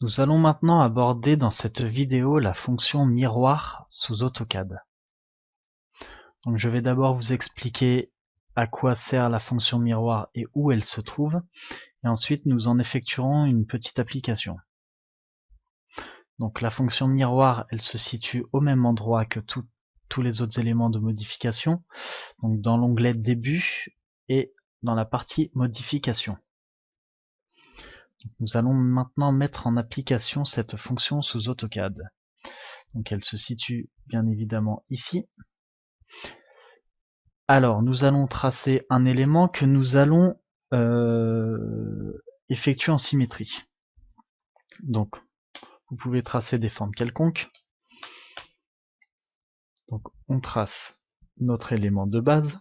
Nous allons maintenant aborder dans cette vidéo la fonction miroir sous AutoCAD. Donc je vais d'abord vous expliquer à quoi sert la fonction miroir et où elle se trouve, et ensuite nous en effectuerons une petite application. Donc la fonction miroir, elle se situe au même endroit que tous les autres éléments de modification, donc dans l'onglet Début et dans la partie Modification. Nous allons maintenant mettre en application cette fonction sous AutoCAD. Donc elle se situe bien évidemment ici. Alors nous allons tracer un élément que nous allons effectuer en symétrie. Donc vous pouvez tracer des formes quelconques. Donc on trace notre élément de base.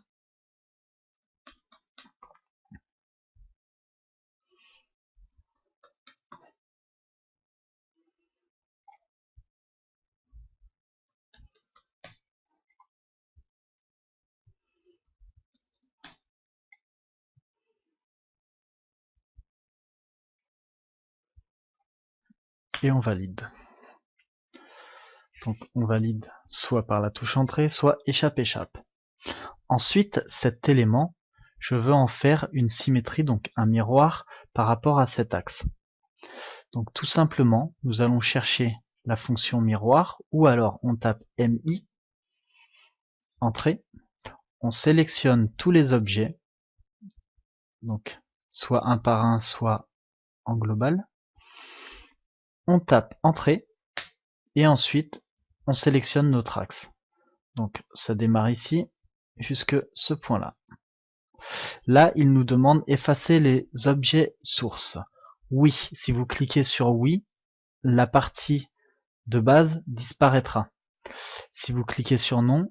Et on valide. Donc on valide soit par la touche entrée, soit échappe-échappe. Ensuite, cet élément, je veux en faire une symétrie, donc un miroir par rapport à cet axe. Donc tout simplement, nous allons chercher la fonction miroir, ou alors on tape MI, entrée, on sélectionne tous les objets, donc soit un par un, soit en global, on tape entrée, et ensuite on sélectionne notre axe. Donc ça démarre ici, jusque ce point-là. Là, il nous demande effacer les objets sources. Oui, si vous cliquez sur oui, la partie de base disparaîtra. Si vous cliquez sur non,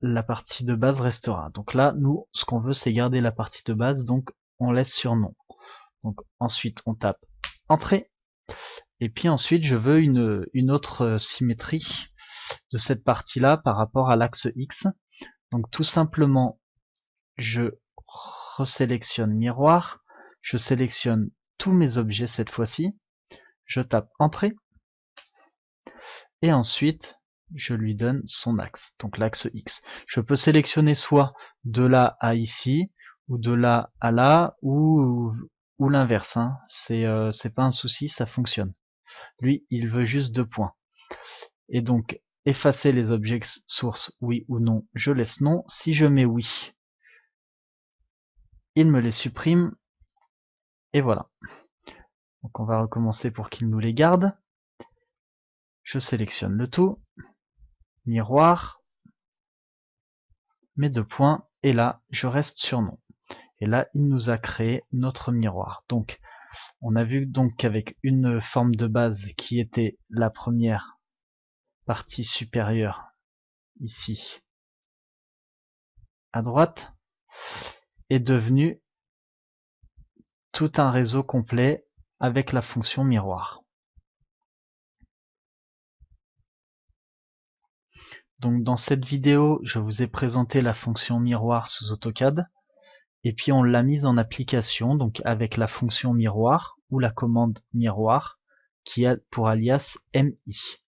la partie de base restera. Donc là, nous, ce qu'on veut, c'est garder la partie de base, donc on laisse sur non. Donc ensuite, on tape entrée. Et puis ensuite, je veux une autre symétrie de cette partie-là par rapport à l'axe X. Donc tout simplement, je resélectionne miroir, je sélectionne tous mes objets cette fois-ci, je tape entrée, et ensuite je lui donne son axe, donc l'axe X. Je peux sélectionner soit de là à ici, ou de là à là, ou l'inverse, hein. C'est pas un souci, ça fonctionne. Lui, il veut juste 2 points. Et donc, effacer les objets sources, oui ou non, je laisse non. Si je mets oui, il me les supprime, et voilà. Donc on va recommencer pour qu'il nous les garde. Je sélectionne le tout, miroir, mes 2 points, et là je reste sur non. Et là il nous a créé notre miroir. Donc on a vu donc qu'avec une forme de base qui était la première partie supérieure ici à droite, est devenu tout un réseau complet avec la fonction miroir. Donc dans cette vidéo, je vous ai présenté la fonction miroir sous AutoCAD, et puis on l'a mise en application, donc avec la fonction miroir ou la commande miroir qui a pour alias MI.